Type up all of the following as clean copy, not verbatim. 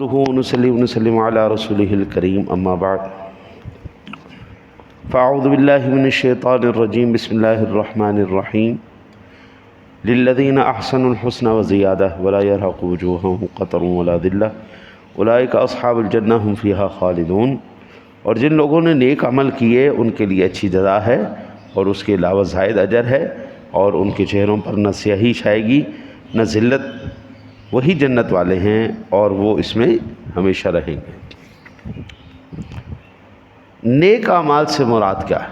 ونصلي ونسلم على رسوله الكريم أما بعد فأعوذ بالله من الشيطان الرجيم بسم الله الرحمن الرحيم للذين أحسنوا الحسنى وزيادة ولا يرهق وجوههم قتر ولا ذلة أولئك أصحاب الجنة هم فيها خالدون۔ اور جن لوگوں نے نیک عمل کیے ان کے لیے اچھی جزا ہے اور اس کے علاوہ زائد اجر ہے، اور ان کے چہروں پر نہ سیاہی چھائے گی نہ ذلت، وہی جنت والے ہیں اور وہ اس میں ہمیشہ رہیں گے۔ نیک اعمال سے مراد کیا ہے؟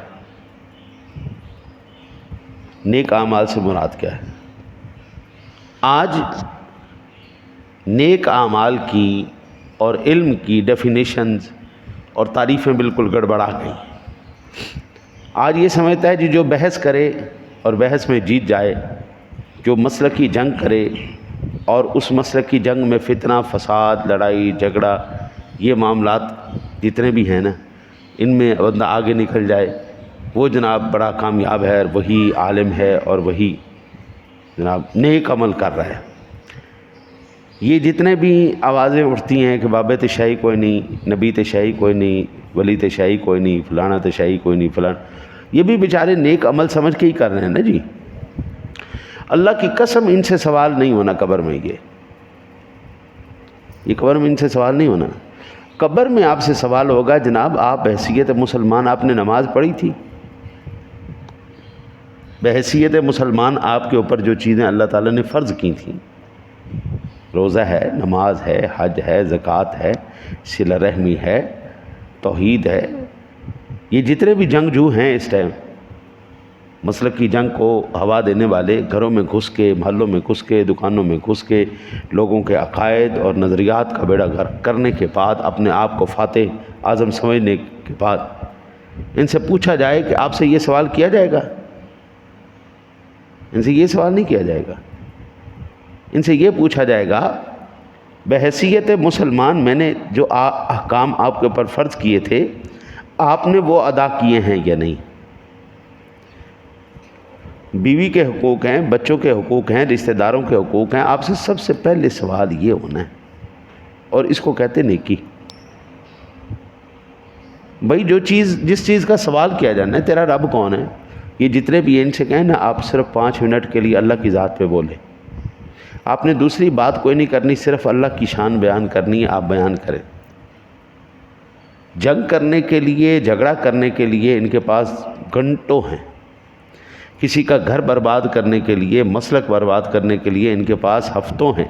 نیک اعمال سے مراد کیا ہے؟ آج نیک اعمال کی اور علم کی ڈیفینیشنز اور تعریفیں بالکل گڑبڑا گئیں۔ آج یہ سمجھتا ہے جی جو بحث کرے اور بحث میں جیت جائے، جو مسلکی جنگ کرے اور اس مسلک کی جنگ میں فتنہ، فساد، لڑائی، جھگڑا، یہ معاملات جتنے بھی ہیں نا، ان میں بندہ آگے نکل جائے، وہ جناب بڑا کامیاب ہے، اور وہی عالم ہے، اور وہی جناب نیک عمل کر رہا ہے۔ یہ جتنے بھی آوازیں اٹھتی ہیں کہ بابے تشائی کوئی نہیں، نبی تشائی کوئی نہیں، ولی تشائی کوئی نہیں، فلانا تشائی کوئی نہیں، فلانا، یہ بھی بیچارے نیک عمل سمجھ کے ہی کر رہے ہیں نا جی۔ اللہ کی قسم ان سے سوال نہیں ہونا قبر میں، یہ قبر میں ان سے سوال نہیں ہونا۔ قبر میں آپ سے سوال ہوگا جناب آپ بحیثیت مسلمان آپ نے نماز پڑھی تھی؟ بحیثیت مسلمان آپ کے اوپر جو چیزیں اللہ تعالیٰ نے فرض کی تھیں، روزہ ہے، نماز ہے، حج ہے، زکوٰۃ ہے، صلہ رحمی ہے، توحید ہے، یہ جتنے بھی جنگجو ہیں اس ٹائم مسلک کی جنگ کو ہوا دینے والے، گھروں میں گھس کے، محلوں میں گھس کے، دکانوں میں گھس کے لوگوں کے عقائد اور نظریات کا بیڑا غرق کرنے کے بعد، اپنے آپ کو فاتح اعظم سمجھنے کے بعد ان سے پوچھا جائے کہ آپ سے یہ سوال کیا جائے گا؟ ان سے یہ سوال نہیں کیا جائے گا۔ ان سے یہ پوچھا جائے گا بحیثیت مسلمان میں نے جو احکام آپ کے اوپر فرض کیے تھے آپ نے وہ ادا کیے ہیں یا نہیں؟ بیوی کے حقوق ہیں، بچوں کے حقوق ہیں، رشتہ داروں کے حقوق ہیں، آپ سے سب سے پہلے سوال یہ ہونا ہے، اور اس کو کہتے نیکی۔ بھائی جس چیز کا سوال کیا جانا ہے، تیرا رب کون ہے، یہ جتنے بھی ان سے کہیں نا آپ صرف 5 منٹ کے لیے اللہ کی ذات پہ بولے، آپ نے دوسری بات کوئی نہیں کرنی، صرف اللہ کی شان بیان کرنی ہے، آپ بیان کریں۔ جنگ کرنے کے لیے، جھگڑا کرنے کے لیے ان کے پاس گھنٹوں ہیں، کسی کا گھر برباد کرنے کے لیے، مسلک برباد کرنے کے لیے ان کے پاس ہفتوں ہیں،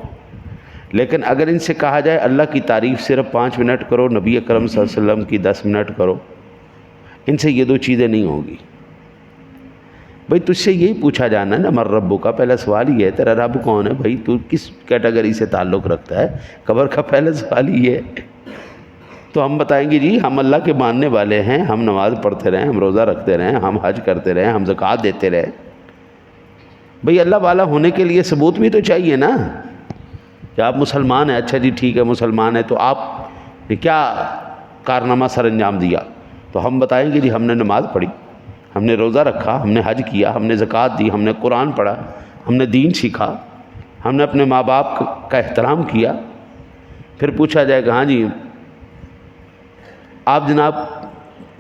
لیکن اگر ان سے کہا جائے اللہ کی تعریف صرف 5 منٹ کرو، نبی اکرم صلی اللہ علیہ وسلم کی 10 منٹ کرو، ان سے یہ 2 چیزیں نہیں ہوگی۔ بھئی تجھ سے یہی پوچھا جانا ہے نا، مر ربو کا پہلا سوال یہ ہے تیرا رب کون ہے، بھئی تو کس کیٹیگری سے تعلق رکھتا ہے، قبر کا پہلا سوال یہ ہے۔ تو ہم بتائیں گے جی ہم اللہ کے ماننے والے ہیں، ہم نماز پڑھتے رہیں، ہم روزہ رکھتے رہیں، ہم حج کرتے رہیں، ہم زکوٰۃ دیتے رہیں۔ بھئی اللہ والا ہونے کے لیے ثبوت بھی تو چاہیے نا کہ آپ مسلمان ہیں۔ اچھا جی ٹھیک ہے مسلمان ہے، تو آپ نے کیا کارنامہ سر انجام دیا؟ تو ہم بتائیں گے جی ہم نے نماز پڑھی، ہم نے روزہ رکھا، ہم نے حج کیا، ہم نے زکوٰۃ دی، ہم نے قرآن پڑھا، ہم نے دین سیکھا، ہم نے اپنے ماں باپ کا احترام کیا۔ پھر پوچھا جائے گا ہاں جی آپ جناب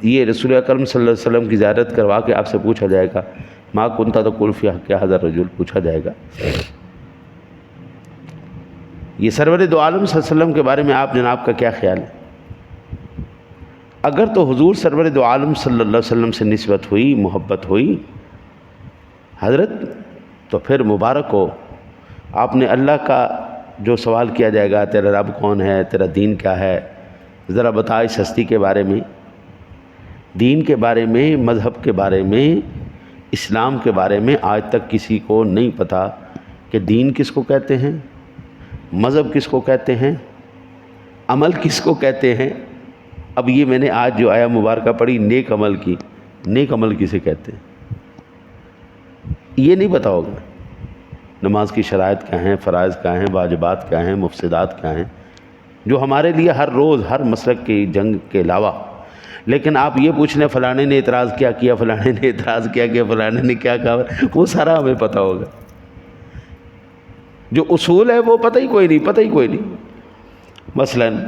یہ رسول اکرم صلی اللہ علیہ وسلم کی زیارت کروا کے آپ سے پوچھا جائے گا ما کنت تقول فی حق ھذا الرجل، پوچھا جائے گا یہ سرور دو عالم صلی اللہ علیہ وسلم کے بارے میں آپ جناب کا کیا خیال ہے؟ اگر تو حضور سرور دو عالم صلی اللہ علیہ وسلم سے نسبت ہوئی، محبت ہوئی حضرت، تو پھر مبارک ہو، آپ نے اللہ کا جو سوال کیا جائے گا تیرا رب کون ہے، تیرا دین کیا ہے، ذرا بتا اس ہستی کے بارے میں، دین کے بارے میں، مذہب کے بارے میں، اسلام کے بارے میں آج تک کسی کو نہیں پتہ کہ دین کس کو کہتے ہیں، مذہب کس کو کہتے ہیں، عمل کس کو کہتے ہیں۔ اب یہ میں نے آج جو آیا مبارکہ پڑھی نیک عمل کی، نیک عمل کسے کہتے ہیں یہ نہیں پتہ ہوگا۔ نماز کی شرائط کیا ہیں، فرائض کیا ہیں، واجبات کیا ہیں، مفسدات کیا ہیں، جو ہمارے لیے ہر روز ہر مسلک کی جنگ کے علاوہ۔ لیکن آپ یہ پوچھ لیں فلانے نے اعتراض کیا، فلانے نے اعتراض کیا، فلانے نے کیا کہا، وہ سارا ہمیں پتہ ہوگا۔ جو اصول ہے وہ پتہ ہی کوئی نہیں۔ مثلاً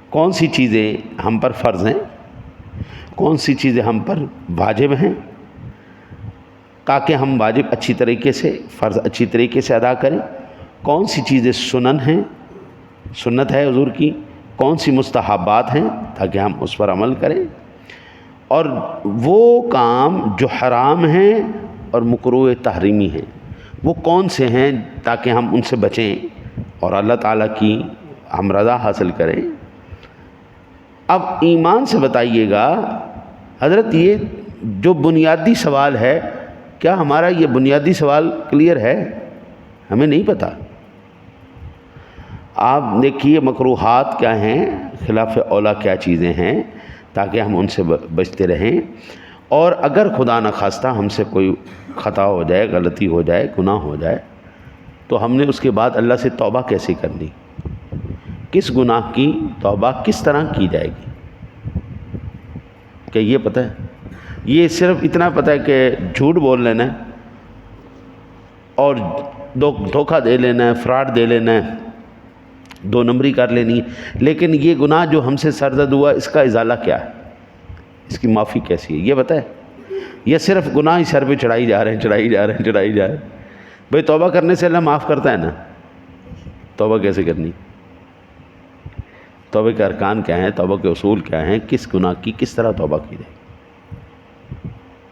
کون سی چیزیں ہم پر فرض ہیں، کون سی چیزیں ہم پر واجب ہیں، تاکہ ہم واجب اچھی طریقے سے، فرض اچھی طریقے سے ادا کریں، کون سی چیزیں سنن ہیں، سنت ہے حضور کی، کون سی مستحبات ہیں تاکہ ہم اس پر عمل کریں، اور وہ کام جو حرام ہیں اور مکروہ تحریمی ہیں وہ کون سے ہیں تاکہ ہم ان سے بچیں اور اللہ تعالیٰ کی ہم رضا حاصل کریں۔ اب ایمان سے بتائیے گا حضرت، یہ جو بنیادی سوال ہے، کیا ہمارا یہ بنیادی سوال کلیئر ہے؟ ہمیں نہیں پتہ۔ آپ دیکھیے مکروہات کیا ہیں، خلاف اولا کیا چیزیں ہیں، تاکہ ہم ان سے بچتے رہیں، اور اگر خدا نخواستہ ہم سے کوئی خطا ہو جائے، غلطی ہو جائے، گناہ ہو جائے، تو ہم نے اس کے بعد اللہ سے توبہ کیسے کرنی، کس گناہ کی توبہ کس طرح کی جائے گی، کیا یہ پتہ ہے؟ یہ صرف اتنا پتہ ہے کہ جھوٹ بول لینا ہے اور دھوکہ دے لینا ہے، فراڈ دے لینا ہے، دو نمبری کر لینی ہے، لیکن یہ گناہ جو ہم سے سرزد ہوا اس کا ازالہ کیا ہے، اس کی معافی کیسی ہے، یہ بتائے؟ یہ صرف گناہ ہی سر پہ چڑھائی جا رہے ہیں۔ بھئی توبہ کرنے سے اللہ معاف کرتا ہے نا، توبہ کیسے کرنی، توبہ کے ارکان کیا ہیں، توبہ کے اصول کیا ہیں، کس گناہ کی کس طرح توبہ کی جائے؟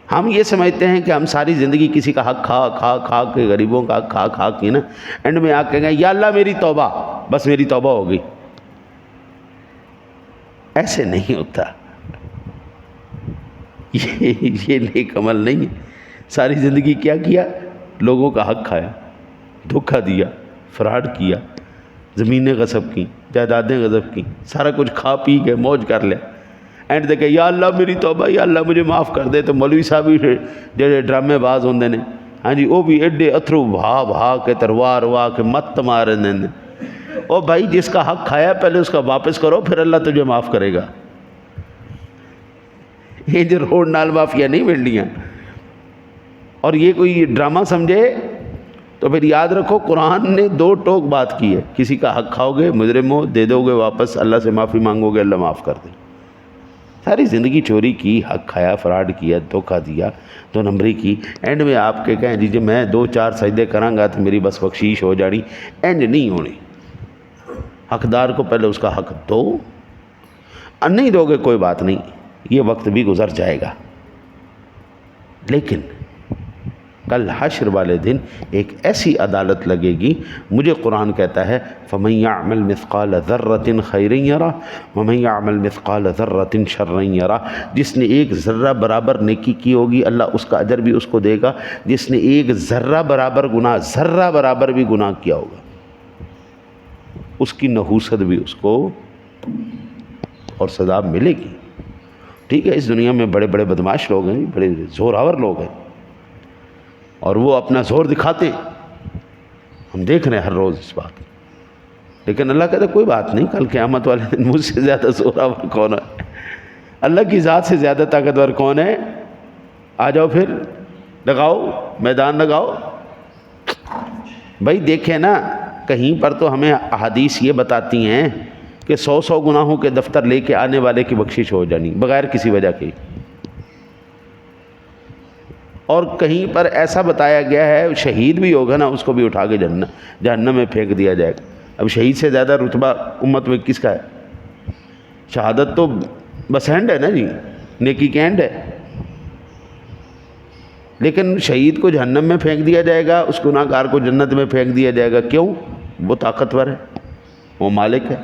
ہم یہ سمجھتے ہیں کہ ہم ساری زندگی کسی کا حق کھا کے، غریبوں کا حق کھا کے نا، اینڈ میں آ کے گئے یا اللہ میری توبہ، بس میری توبہ ہو گئی۔ ایسے نہیں ہوتا، یہ نیک عمل نہیں ہے۔ ساری زندگی کیا کیا؟ لوگوں کا حق کھایا، دھوکہ دیا، فراڈ کیا، زمینیں غصب کی، جائیدادیں غصب کی، سارا کچھ کھا پی کے موج کر لیا، اینڈ دیکھے یا اللہ میری توبہ، یا اللہ مجھے معاف کر دے۔ تو مولوی صاحب بھی جڑے ڈرامے باز ہوندے نے، ہاں جی، وہ بھی ایڈے اتھرو بہا کے تروا کے مت مار دیں۔ او بھائی، جس کا حق کھایا پہلے اس کا واپس کرو، پھر اللہ تجھے معاف کرے گا۔ یہ جو روڈ نال مافیا نہیں ملنیاں، اور یہ کوئی ڈرامہ سمجھے تو پھر یاد رکھو قرآن نے دو ٹوک بات کی ہے، کسی کا حق کھاؤ گے مجرم ہو، دے دو گے واپس، اللہ سے معافی مانگو گے، اللہ معاف کر دے۔ ساری زندگی چوری کی، حق کھایا، فراڈ کیا، دھوکہ دیا، دو نمبری کی، اینڈ میں آپ کے کہیں جی میں 2-4 سجدے کراں گا تو میری بس بخشیش ہو جانی، اینڈ نہیں ہونی۔ حقدار کو پہلے اس کا حق دو، نہیں دو گے کوئی بات نہیں، یہ وقت بھی گزر جائے گا، لیکن کل حشر والے دن ایک ایسی عدالت لگے گی۔ مجھے قرآن کہتا ہے فَمَن يَعْمَلْ مِثْقَالَ ذَرَّةٍ خَيْرٍ يَرَهُ وَمَن يَعْمَلْ مِثْقَالَ ذَرَّةٍ شَرًّا يَرَهُ۔ جس نے ایک ذرہ برابر نیکی کی ہوگی اللہ اس کا اجر بھی اس کو دے گا، جس نے ایک ذرہ برابر گناہ، ذرہ برابر بھی گناہ کیا ہوگا، اس کی نحوست بھی اس کو اور سزا ملے گی۔ ٹھیک ہے، اس دنیا میں بڑے بڑے بدماش لوگ ہیں، بڑے زوراور لوگ ہیں، اور وہ اپنا زور دکھاتے ہیں، ہم دیکھ رہے ہیں ہر روز اس بات، لیکن اللہ کہتا ہے کوئی بات نہیں، کل قیامت والے دن مجھ سے زیادہ زوراور کون ہے، اللہ کی ذات سے زیادہ طاقتور کون ہے؟ آ جاؤ پھر لگاؤ، میدان لگاؤ۔ بھائی دیکھیں نا، کہیں پر تو ہمیں احادیث یہ بتاتی ہیں کہ 100 گناہوں کے دفتر لے کے آنے والے کی بخشش ہو جانی بغیر کسی وجہ کے، اور کہیں پر ایسا بتایا گیا ہے شہید بھی ہوگا نا اس کو بھی اٹھا کے جہنم میں پھینک دیا جائے گا۔ اب شہید سے زیادہ رتبہ امت میں کس کا ہے؟ شہادت تو بس اینڈ ہے نا جی، نیکی کے اینڈ ہے، لیکن شہید کو جہنم میں پھینک دیا جائے گا، اس گناہ گار کو جنت میں پھینک دیا جائے گا۔ کیوں؟ وہ طاقتور ہے، وہ مالک ہے،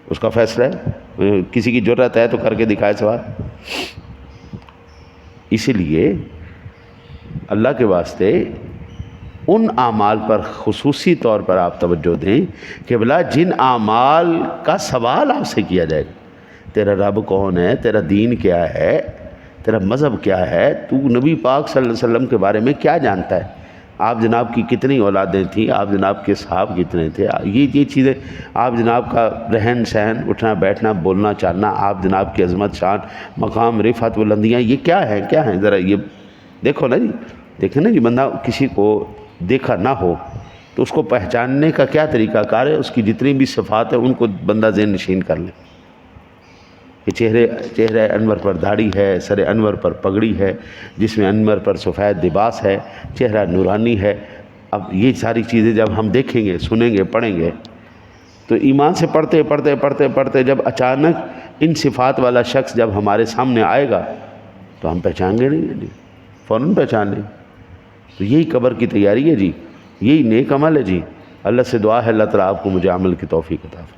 اس کا فیصلہ ہے، کسی کی جرات ہے تو کر کے دکھائے سوال۔ اسی لیے اللہ کے واسطے ان اعمال پر خصوصی طور پر آپ توجہ دیں کہ بلا جن اعمال کا سوال آپ سے کیا جائے گا، تیرا رب کون ہے، تیرا دین کیا ہے، تیرا مذہب کیا ہے، تو نبی پاک صلی اللہ علیہ وسلم کے بارے میں کیا جانتا ہے، آپ جناب کی کتنی اولادیں تھیں، آپ جناب کے صحاب کتنے تھے، یہ چیزیں، آپ جناب کا رہن سہن، اٹھنا بیٹھنا، بولنا چالنا، آپ جناب کی عظمت شان، مقام، رفعت، بلندیاں، یہ کیا ہیں ذرا یہ دیکھو نا جی، دیکھیں نا جی، بندہ کسی کو دیکھا نہ ہو تو اس کو پہچاننے کا کیا طریقہ کار ہے؟ اس کی جتنی بھی صفات ہیں ان کو بندہ ذہن نشین کر لے کہ چہرے انور پر داڑھی ہے، سر انور پر پگڑی ہے، جسم انور پر سفید لباس ہے، چہرہ نورانی ہے۔ اب یہ ساری چیزیں جب ہم دیکھیں گے، سنیں گے، پڑھیں گے تو ایمان سے پڑھتے جب اچانک ان صفات والا شخص جب ہمارے سامنے آئے گا تو ہم پہچان گے نہیں، فوراً پہچان لیں۔ تو یہی قبر کی تیاری ہے جی، یہی نیک عمل ہے جی۔ اللہ سے دعا ہے اللہ تعالیٰ آپ کو مجھے عمل کی توفیق عطا فرمائے۔